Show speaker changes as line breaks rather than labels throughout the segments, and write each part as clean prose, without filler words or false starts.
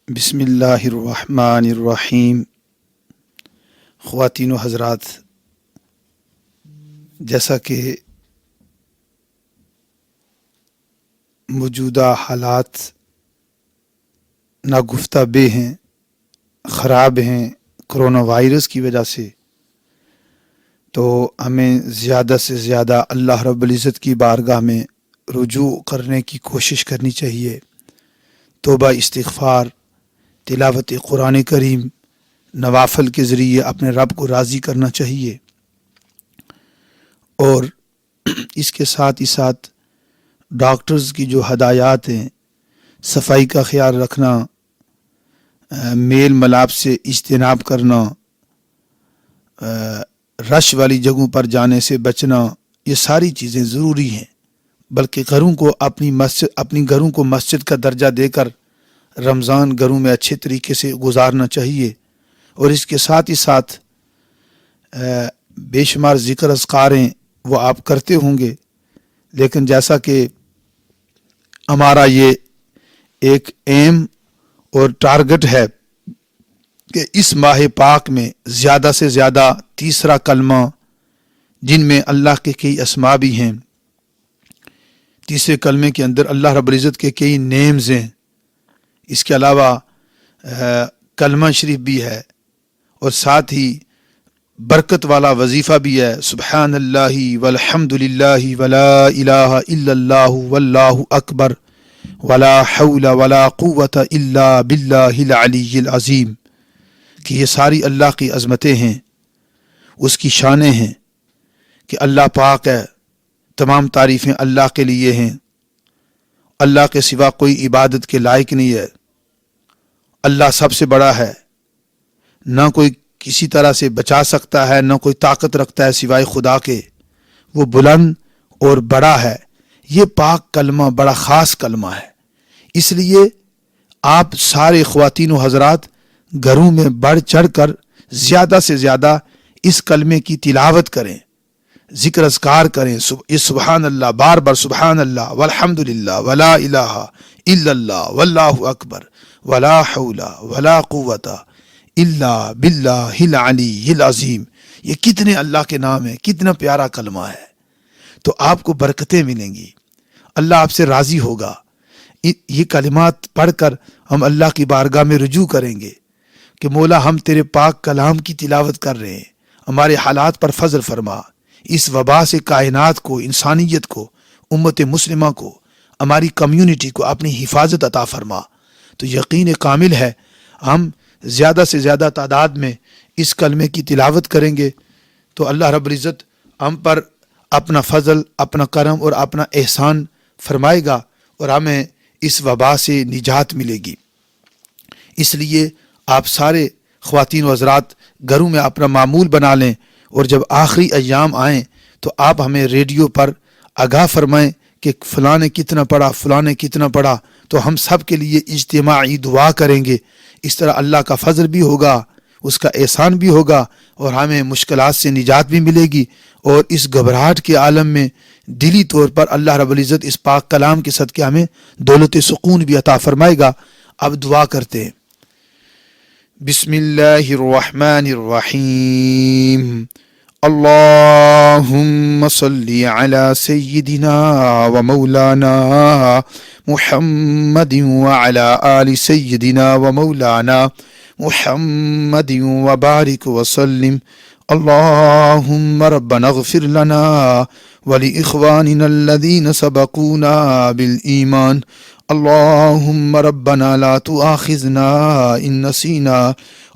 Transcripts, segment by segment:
بسم اللہ الرحمن الرحیم۔ خواتین و حضرات، جیسا کہ موجودہ حالات ناگفتہ بے ہیں، خراب ہیں کرونا وائرس کی وجہ سے، تو ہمیں زیادہ سے زیادہ اللہ رب العزت کی بارگاہ میں رجوع کرنے کی کوشش کرنی چاہیے۔ توبہ، استغفار، تلاوت قرآن کریم، نوافل کے ذریعے اپنے رب کو راضی کرنا چاہیے، اور اس کے ساتھ ہی ساتھ ڈاکٹرز کی جو ہدایات ہیں، صفائی کا خیال رکھنا، میل ملاپ سے اجتناب کرنا، رش والی جگہوں پر جانے سے بچنا، یہ ساری چیزیں ضروری ہیں۔ بلکہ گھروں کو اپنی گھروں کو مسجد کا درجہ دے کر رمضان گھروں میں اچھے طریقے سے گزارنا چاہیے، اور اس کے ساتھ ہی ساتھ بے شمار ذکر اذکاریں وہ آپ کرتے ہوں گے، لیکن جیسا کہ ہمارا یہ ایک ایم اور ٹارگٹ ہے کہ اس ماہ پاک میں زیادہ سے زیادہ تیسرا کلمہ، جن میں اللہ کے کئی اسماء بھی ہیں، تیسرے کلمے کے اندر اللہ رب العزت کے کئی نیمز ہیں، اس کے علاوہ کلمہ شریف بھی ہے، اور ساتھ ہی برکت والا وظیفہ بھی ہے، سبحان اللہ والحمد للہ ولا الہ الا اللہ واللہ اکبر ولا حول ولا قوت الا باللہ العلی العظیم، کہ یہ ساری اللہ کی عظمتیں ہیں، اس کی شانیں ہیں کہ اللہ پاک ہے، تمام تعریفیں اللہ کے لیے ہیں، اللہ کے سوا کوئی عبادت کے لائق نہیں ہے، اللہ سب سے بڑا ہے، نہ کوئی کسی طرح سے بچا سکتا ہے، نہ کوئی طاقت رکھتا ہے سوائے خدا کے، وہ بلند اور بڑا ہے۔ یہ پاک کلمہ بڑا خاص کلمہ ہے، اس لیے آپ سارے خواتین و حضرات گھروں میں بڑھ چڑھ کر زیادہ سے زیادہ اس کلمے کی تلاوت کریں، ذکر اذکار کریں، یہ سبحان اللہ، بار بار سبحان اللہ والحمد للہ ولا الہ الا اللہ واللہ اکبر ولا حول ولا قوت الا باللہ العلی العظیم، یہ کتنے اللہ کے نام ہیں، کتنا پیارا کلمہ ہے۔ تو آپ کو برکتیں ملیں گی، اللہ آپ سے راضی ہوگا۔ یہ کلمات پڑھ کر ہم اللہ کی بارگاہ میں رجوع کریں گے کہ مولا، ہم تیرے پاک کلام کی تلاوت کر رہے ہیں، ہمارے حالات پر فضل فرما، اس وبا سے کائنات کو، انسانیت کو، امت مسلمہ کو، ہماری کمیونٹی کو اپنی حفاظت عطا فرما۔ تو یقین کامل ہے ہم زیادہ سے زیادہ تعداد میں اس کلمے کی تلاوت کریں گے تو اللہ رب العزت ہم پر اپنا فضل، اپنا کرم اور اپنا احسان فرمائے گا، اور ہمیں اس وبا سے نجات ملے گی۔ اس لیے آپ سارے خواتین و حضرات گھروں میں اپنا معمول بنا لیں، اور جب آخری ایام آئیں تو آپ ہمیں ریڈیو پر آگاہ فرمائیں کہ فلاں نے کتنا پڑھا، فلاں نے کتنا پڑھا، تو ہم سب کے لیے اجتماعی دعا کریں گے۔ اس طرح اللہ کا فضل بھی ہوگا، اس کا احسان بھی ہوگا، اور ہمیں مشکلات سے نجات بھی ملے گی، اور اس گھبراہٹ کے عالم میں دلی طور پر اللہ رب العزت اس پاک کلام کے صدقے ہمیں دولت سکون بھی عطا فرمائے گا۔ اب دعا کرتے ہیں۔ بسم اللہ الرحمن الرحیم۔ اللہم صلی علی سیدنا و مولانا محمد وعلی آل سیدنا و مولانا محمد وبارک وسلم۔ اللہم ربنا اغفر لنا ولإخواننا الذین سبقونا بالایمان۔ اللہم ربنا لا تؤاخذنا ان نسینا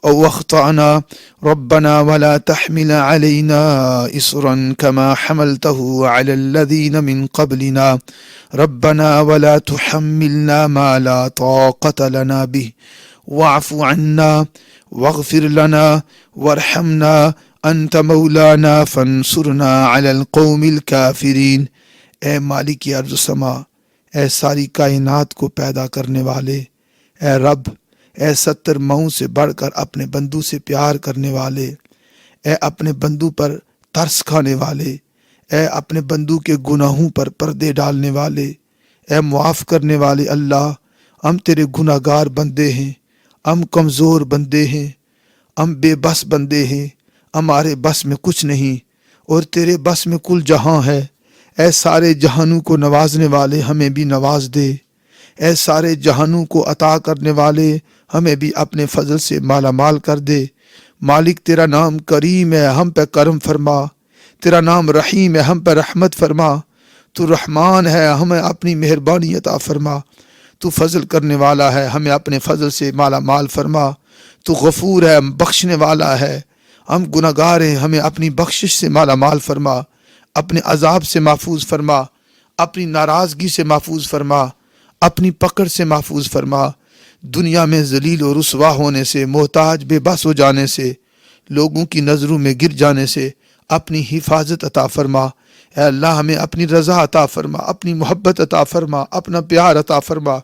او اخطأنا، ربنا ولا تحمل علينا إصرا كما حملته على الذين من قبلنا، ربنا ولا تحملنا ما لا طاقة لنا به، واعف عنا واغفر لنا وارحمنا أنت مولانا فانصرنا على القوم الكافرين۔ اے مالک ارض و سما، اے ساری کائنات کو پیدا کرنے والے، اے رب، اے 70 مئوں سے بڑھ کر اپنے بندو سے پیار کرنے والے، اے اپنے بندو پر ترس کھانے والے، اے اپنے بندو کے گناہوں پر پردے ڈالنے والے، اے معاف کرنے والے اللہ، ہم تیرے گناہگار بندے ہیں، ہم کمزور بندے ہیں، ہم بے بس بندے ہیں، ہمارے بس میں کچھ نہیں اور تیرے بس میں کل جہاں ہے۔ اے سارے جہانوں کو نوازنے والے ہمیں بھی نواز دے، اے سارے جہانوں کو عطا کرنے والے ہمیں بھی اپنے فضل سے مالا مال کر دے۔ مالک تیرا نام کریم ہے، ہم پہ کرم فرما، تیرا نام رحیم ہے، ہم پہ رحمت فرما، تو رحمان ہے، ہمیں اپنی مہربانی عطا فرما، تو فضل کرنے والا ہے، ہمیں اپنے فضل سے مالا مال فرما، تو غفور ہے، بخشنے والا ہے، ہم گناہگار ہیں، ہمیں اپنی بخشش سے مالا مال فرما، اپنے عذاب سے محفوظ فرما، اپنی ناراضگی سے محفوظ فرما، اپنی پکڑ سے محفوظ فرما، دنیا میں ذلیل و رسوا ہونے سے، محتاج بے بس ہو جانے سے، لوگوں کی نظروں میں گر جانے سے اپنی حفاظت عطا فرما۔ اے اللہ ہمیں اپنی رضا عطا فرما، اپنی محبت عطا فرما، اپنا پیار عطا فرما،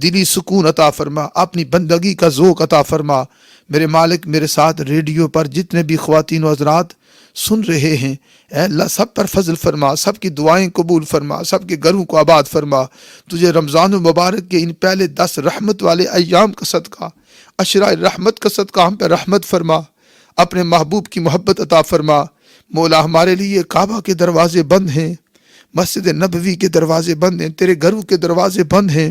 دلی سکون عطا فرما، اپنی بندگی کا ذوق عطا فرما۔ میرے مالک، میرے ساتھ ریڈیو پر جتنے بھی خواتین و حضرات سن رہے ہیں، اے اللہ سب پر فضل فرما، سب کی دعائیں قبول فرما، سب کے گھروں کو آباد فرما۔ تجھے رمضان المبارک کے ان پہلے 10 رحمت والے ایام کا صدقہ، عشرہ رحمت کا صدقہ ہم پہ رحمت فرما، اپنے محبوب کی محبت عطا فرما۔ مولا ہمارے لیے کعبہ کے دروازے بند ہیں، مسجد نبوی کے دروازے بند ہیں، تیرے گھروں کے دروازے بند ہیں۔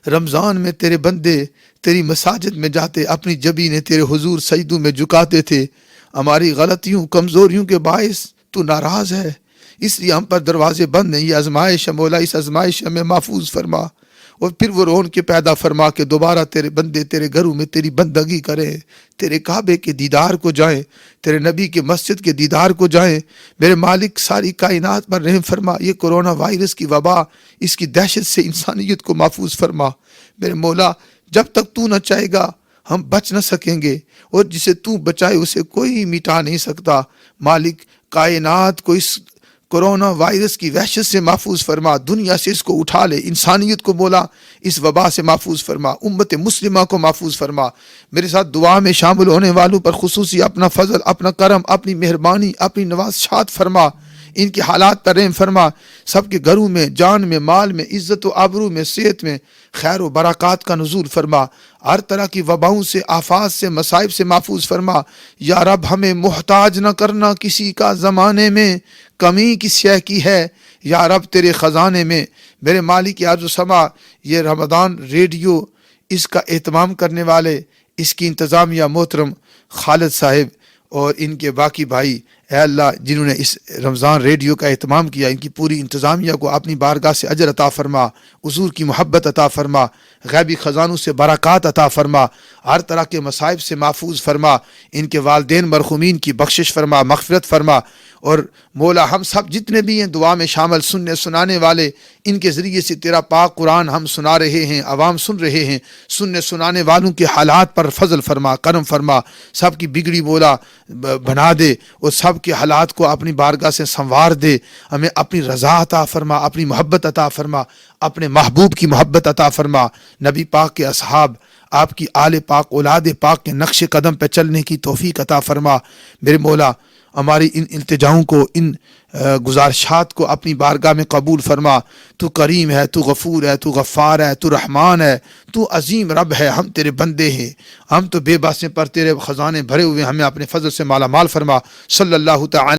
رمضان میں تیرے بندے تیری مساجد میں جاتے، اپنی جبینیں تیرے حضور سجدوں میں جھکاتے تھے۔ ہماری غلطیوں کمزوریوں کے باعث تو ناراض ہے، اس لیے ہم پر دروازے بند ہیں۔ یہ آزمائش ہے مولا، اس آزمائش ہمیں محفوظ فرما، اور پھر وہ رون کے پیدا فرما کہ دوبارہ تیرے بندے تیرے گھروں میں تیری بندگی کریں، تیرے کعبے کے دیدار کو جائیں، تیرے نبی کے مسجد کے دیدار کو جائیں۔ میرے مالک، ساری کائنات پر رحم فرما، یہ کرونا وائرس کی وبا، اس کی دہشت سے انسانیت کو محفوظ فرما۔ میرے مولا، جب تک تو نہ چاہے گا ہم بچ نہ سکیں گے، اور جسے تو بچائے اسے کوئی مٹا نہیں سکتا۔ مالک، کائنات کو اس کرونا وائرس کی وحشت سے محفوظ فرما، دنیا سے اس کو اٹھا لے، انسانیت کو مولا اس وبا سے محفوظ فرما، امت مسلمہ کو محفوظ فرما۔ میرے ساتھ دعا میں شامل ہونے والوں پر خصوصی اپنا فضل، اپنا کرم، اپنی مہربانی، اپنی نوازشات فرما، ان کے حالات پر رحم فرما، سب کے گھروں میں، جان میں، مال میں، عزت و آبرو میں، صحت میں خیر و برکات کا نزول فرما، ہر طرح کی وباؤں سے، آفات سے، مصائب سے محفوظ فرما۔ یا رب، ہمیں محتاج نہ کرنا کسی کا، زمانے میں کمی کس شے کی ہے، یا رب تیرے خزانے میں۔ میرے مالک عرض و سما، یہ رمضان ریڈیو، اس کا اہتمام کرنے والے، اس کی انتظامیہ محترم خالد صاحب اور ان کے باقی بھائی، اے اللہ جنہوں نے اس رمضان ریڈیو کا اہتمام کیا، ان کی پوری انتظامیہ کو اپنی بارگاہ سے اجر عطا فرما، حضور کی محبت عطا فرما، غیبی خزانوں سے برکات عطا فرما، ہر طرح کے مصائب سے محفوظ فرما، ان کے والدین مرحومین کی بخشش فرما، مغفرت فرما، اور مولا ہم سب جتنے بھی ہیں دعا میں شامل، سننے سنانے والے، ان کے ذریعے سے تیرا پاک قرآن ہم سنا رہے ہیں، عوام سن رہے ہیں، سننے سنانے والوں کے حالات پر فضل فرما، کرم فرما، سب کی بگڑی مولا بنا دے، اور سب کے حالات کو اپنی بارگاہ سے سنوار دے۔ ہمیں اپنی رضا عطا فرما، اپنی محبت عطا فرما، اپنے محبوب کی محبت عطا فرما، نبی پاک کے اصحاب، آپ کی آل پاک، اولاد پاک کے نقش قدم پہ چلنے کی توفیق عطا فرما۔ میرے مولا، ہماری ان التجاؤں کو، ان گزارشات کو اپنی بارگاہ میں قبول فرما۔ تو کریم ہے، تو غفور ہے، تو غفار ہے، تو رحمان ہے، تو عظیم رب ہے، ہم تیرے بندے ہیں، ہم تو بے بس ہیں، پر تیرے خزانے بھرے ہوئے، ہمیں اپنے فضل سے مالا مال فرما۔ صلی اللہ تعالی